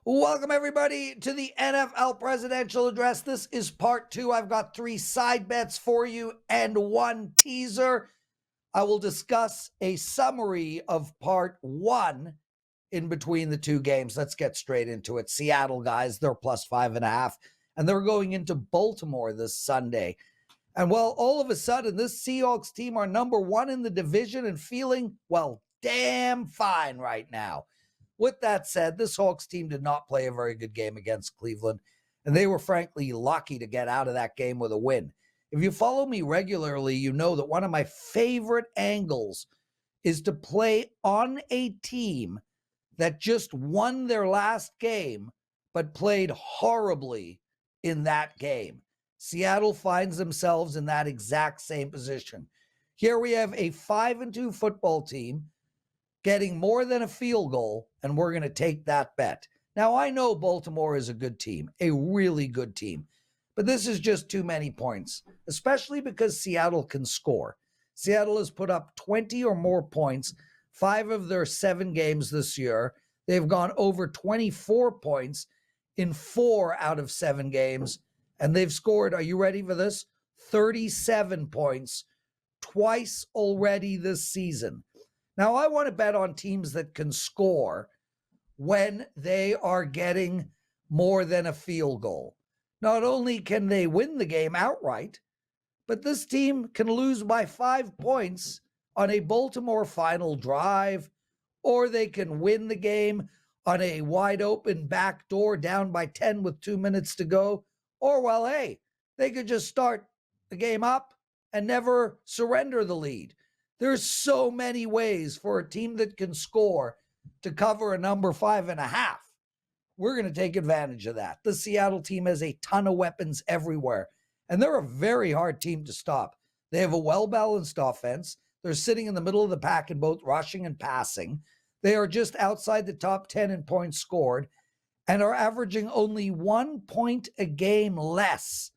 Welcome, everybody, to the NFL Presidential Address. This is part two. I've got 3 side bets for you and 1 teaser. I will discuss a summary of part 1 in between the 2 games. Let's get straight into it. Seattle, guys, they're plus 5.5, and they're going into Baltimore this Sunday. And well, all of a sudden, this Seahawks team are number 1 in the division and feeling, well, damn fine right now. With that said, this Hawks team did not play a very good game against Cleveland, and they were frankly lucky to get out of that game with a win. If you follow me regularly, you know that one of my favorite angles is to play on a team that just won their last game, but played horribly in that game. Seattle finds themselves in that exact same position. Here we have a 5-2 football team getting more than a field goal, and we're going to take that bet. Now, I know Baltimore is a good team, a really good team, but this is just too many points, especially because Seattle can score. Seattle has put up 20 or more points 5 of their 7 games this year. They've gone over 24 points in 4 out of 7 games, and they've scored, are you ready for this? 37 points twice already this season. Now, I want to bet on teams that can score when they are getting more than a field goal. Not only can they win the game outright, but this team can lose by 5 points on a Baltimore final drive, or they can win the game on a wide open back door down by 10 with 2 minutes to go, or, well, hey, they could just start the game up and never surrender the lead. There's so many ways for a team that can score to cover a number 5.5. We're going to take advantage of that. The Seattle team has a ton of weapons everywhere, and they're a very hard team to stop. They have a well-balanced offense. They're sitting in the middle of the pack in both rushing and passing. They are just outside the top 10 in points scored and are averaging only 1 point a game less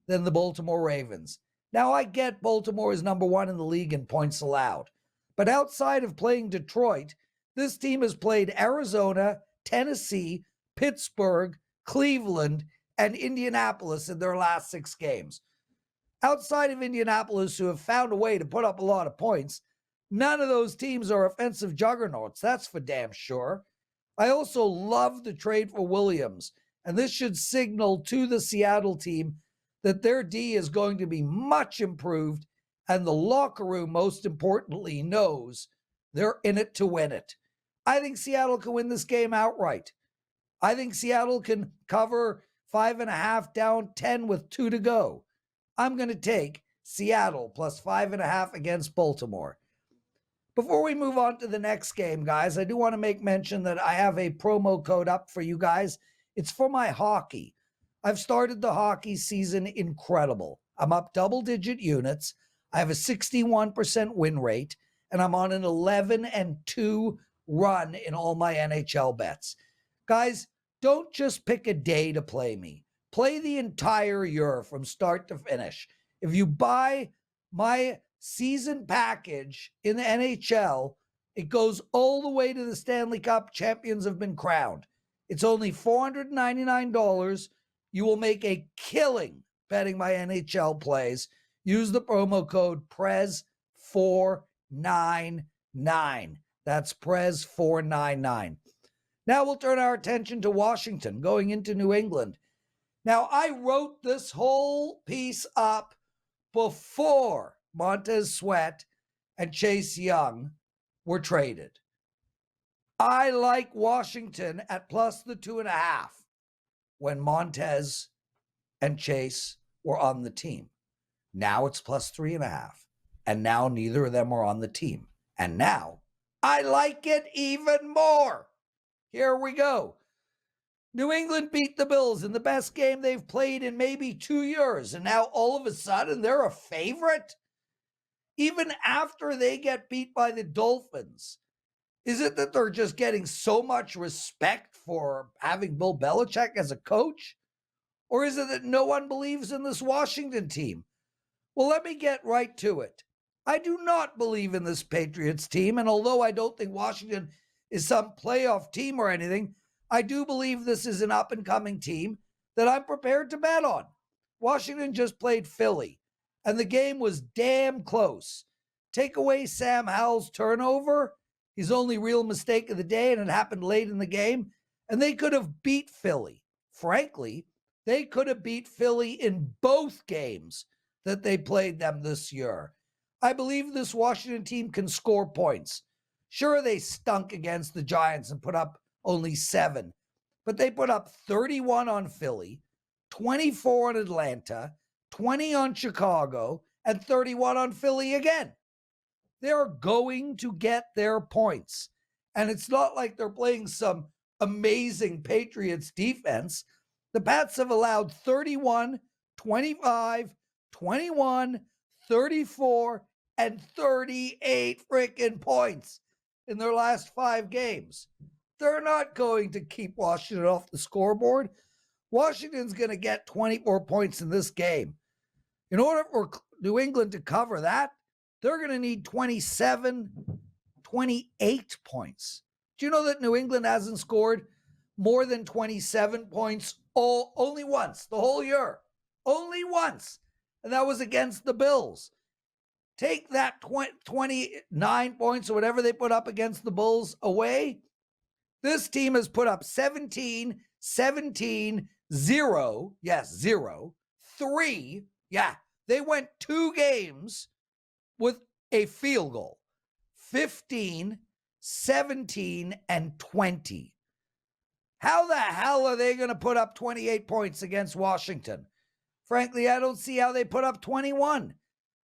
than the Baltimore Ravens. Now, I get Baltimore is number 1 in the league in points allowed, but outside of playing Detroit, this team has played Arizona, Tennessee, Pittsburgh, Cleveland, and Indianapolis in their last 6 games. Outside of Indianapolis, who have found a way to put up a lot of points, none of those teams are offensive juggernauts, that's for damn sure. I also love the trade for Williams, and this should signal to the Seattle team that their D is going to be much improved, and the locker room, most importantly, knows they're in it to win it. I think Seattle can win this game outright. I think Seattle can cover 5.5 down 10 with 2 to go. I'm going to take Seattle plus 5.5 against Baltimore. Before we move on to the next game, guys, I do want to make mention that I have a promo code up for you guys. It's for my hockey. I've started the hockey season incredible. I'm up double-digit units. I have a 61% win rate, and I'm on an 11-2 run in all my NHL bets. Guys, don't just pick a day to play me. Play the entire year from start to finish. If you buy my season package in the NHL, it goes all the way to the Stanley Cup. Champions have been crowned. It's only $499. You will make a killing betting my NHL plays. Use the promo code PREZ499. That's PREZ499. Now we'll turn our attention to Washington, going into New England. Now, I wrote this whole piece up before Montez Sweat and Chase Young were traded. I like Washington at plus the 2.5 when Montez and Chase were on the team. Now it's plus 3.5. And now neither of them are on the team. And now I like it even more. Here we go. New England beat the Bills in the best game they've played in maybe 2 years. And now all of a sudden they're a favorite? Even after they get beat by the Dolphins. Is it that they're just getting so much respect for having Bill Belichick as a coach? Or is it that no one believes in this Washington team? Well, let me get right to it. I do not believe in this Patriots team, and although I don't think Washington is some playoff team or anything, I do believe this is an up-and-coming team that I'm prepared to bet on. Washington just played Philly, and the game was damn close. Take away Sam Howell's turnover, his only real mistake of the day, and it happened late in the game, and they could have beat Philly. Frankly, they could have beat Philly in both games that they played them this year. I believe this Washington team can score points. Sure, they stunk against the Giants and put up only 7, but they put up 31 on Philly, 24 on Atlanta, 20 on Chicago, and 31 on Philly again. They're going to get their points. And it's not like they're playing some amazing Patriots defense. The Pats have allowed 31, 25, 21, 34, and 38 freaking points in their last 5 games. They're not going to keep Washington off the scoreboard. Washington's going to get 24 points in this game. In order for New England to cover that, they're going to need 27, 28 points. Do you know that New England hasn't scored more than 27 points only once the whole year? Only once. And that was against the Bills. Take that 29 points or whatever they put up against the Bulls away. This team has put up 17, 17, 0. Yes, 0. 3. Yeah, they went 2 games with a field goal. 15, 17, and 20. How the hell are they going to put up 28 points against Washington? Frankly, I don't see how they put up 21.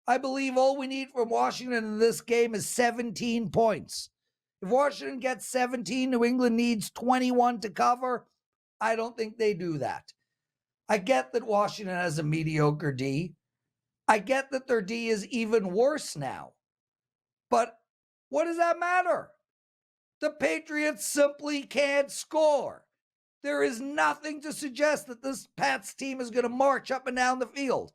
I believe all we need from Washington in this game is 17 points. If Washington gets 17, New England needs 21 to cover. I don't think they do that. I get that Washington has a mediocre D. I get that their D is even worse now. But what does that matter? The Patriots simply can't score. There is nothing to suggest that this Pats team is going to march up and down the field.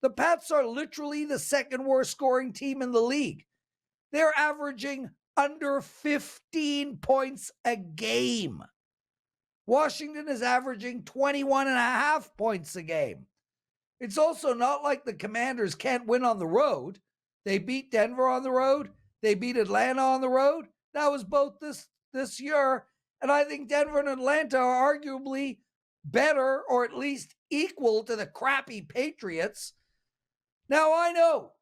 The Pats are literally the second worst scoring team in the league. They're averaging under 15 points a game. Washington is averaging 21.5 points a game. It's also not like the Commanders can't win on the road. They beat Denver on the road. They beat Atlanta on the road. That was both this year. And I think Denver and Atlanta are arguably better or at least equal to the crappy Patriots. Now I know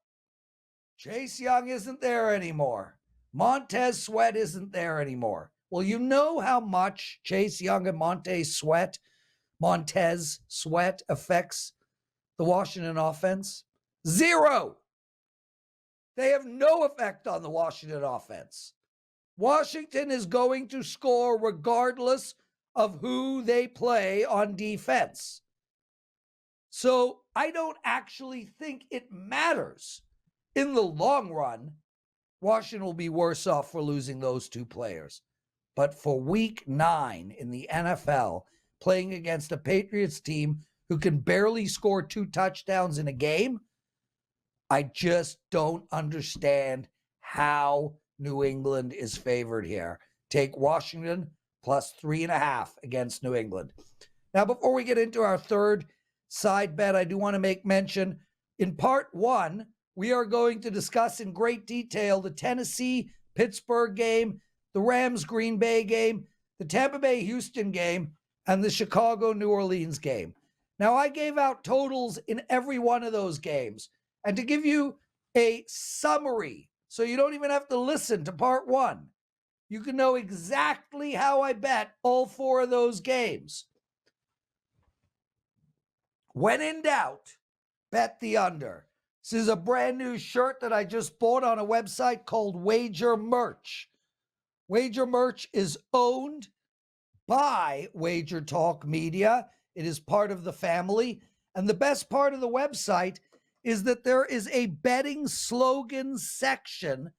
Chase Young isn't there anymore. Montez Sweat isn't there anymore. Well, you know how much Chase Young and Montez Sweat affects the Washington offense? 0. They have no effect on the Washington offense. Washington is going to score regardless of who they play on defense. So I don't actually think it matters. In the long run, Washington will be worse off for losing those 2 players. But for week 9 in the NFL, playing against a Patriots team who can barely score 2 touchdowns in a game, I just don't understand how New England is favored here. Take Washington plus 3.5 against New England. Now, before we get into our third side bet, I do want to make mention, in part 1, we are going to discuss in great detail the Tennessee-Pittsburgh game, the Rams-Green Bay game, the Tampa Bay-Houston game, and the Chicago-New Orleans game. Now, I gave out totals in every one of those games. And to give you a summary, so you don't even have to listen to part 1, you can know exactly how I bet all 4 of those games. When in doubt, bet the under. This is a brand new shirt that I just bought on a website called Wager Merch. Wager Merch is owned by WagerTalk Media. It is part of the family. And the best part of the website is that there is a betting slogan section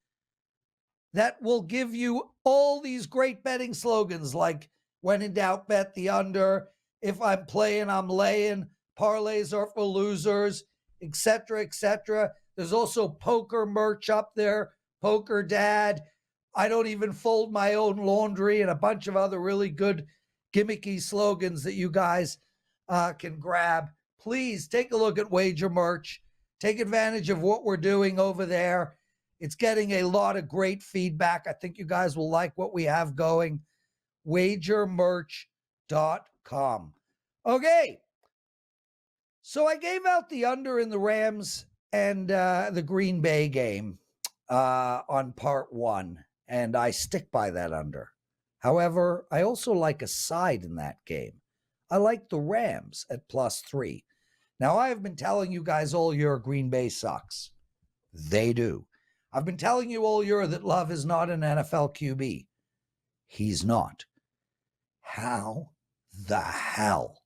that will give you all these great betting slogans like when in doubt, bet the under, if I'm playing, I'm laying, parlays are for losers, etc., etc. There's also poker merch up there, Poker Dad, I don't even fold my own laundry, and a bunch of other really good gimmicky slogans that you guys can grab. Please take a look at Wager Merch. Take advantage of what we're doing over there. It's getting a lot of great feedback. I think you guys will like what we have going. WagerMerch.com. Okay. So I gave out the under in the Rams and the Green Bay game on part 1, and I stick by that under. However, I also like a side in that game. I like the Rams at +3. Now, I have been telling you guys all year Green Bay sucks. They do. I've been telling you all year that Love is not an NFL QB. He's not. How the hell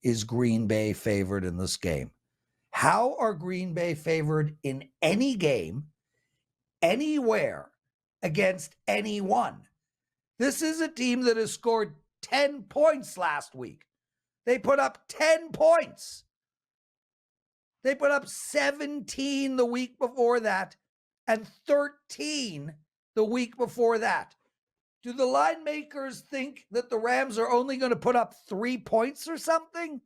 is Green Bay favored in this game? How are Green Bay favored in any game, anywhere, against anyone? This is a team that has scored 10 points last week. They put up 10 points. They put up 17 the week before that and 13 the week before that. Do the line makers think that the Rams are only going to put up 3 points or something?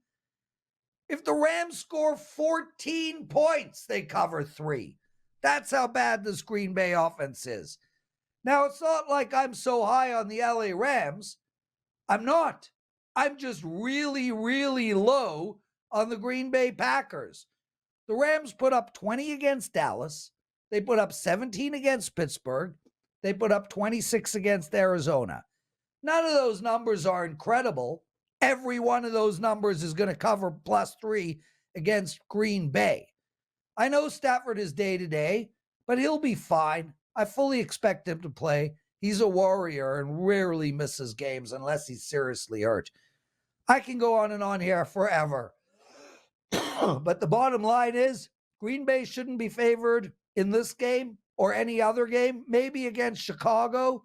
If the Rams score 14 points, they cover 3. That's how bad this Green Bay offense is. Now, it's not like I'm so high on the LA Rams. I'm not. I'm just really, really low on the Green Bay Packers. The Rams put up 20 against Dallas. They put up 17 against Pittsburgh. They put up 26 against Arizona. None of those numbers are incredible. Every one of those numbers is going to cover +3 against Green Bay. I know Stafford is day-to-day, but he'll be fine. I fully expect him to play. He's a warrior and rarely misses games unless he's seriously hurt. I can go on and on here forever. But the bottom line is, Green Bay shouldn't be favored in this game or any other game, maybe against Chicago.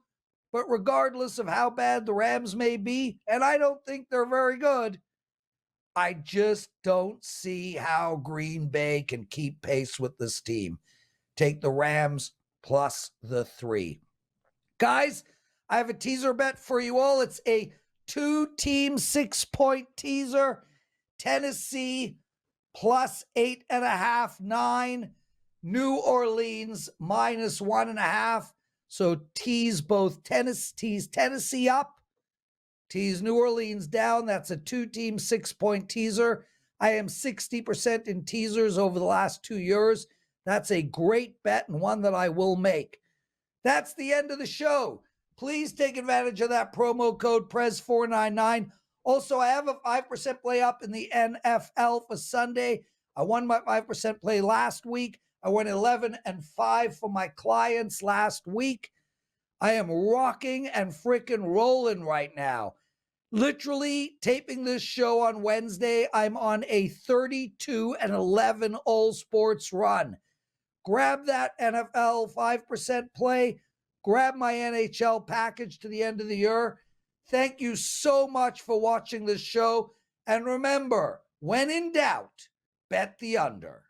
But regardless of how bad the Rams may be, and I don't think they're very good, I just don't see how Green Bay can keep pace with this team. Take the Rams +3. Guys, I have a teaser bet for you all. It's a 2-team 6-point teaser. Tennessee +8.5, 9. New Orleans -1.5. So tease both Tennessee up, tease New Orleans down. That's a 2-team 6-point teaser. I am 60% in teasers over the last 2 years. That's a great bet and one that I will make. That's the end of the show. Please take advantage of that promo code Prez499. Also, I have a 5% play up in the NFL for Sunday. I won my 5% play last week. I went 11-5 for my clients last week. I am rocking and freaking rolling right now. Literally taping this show on Wednesday, I'm on a 32-11 all sports run. Grab that NFL 5% play. Grab my NHL package to the end of the year. Thank you so much for watching this show. And remember, when in doubt, bet the under.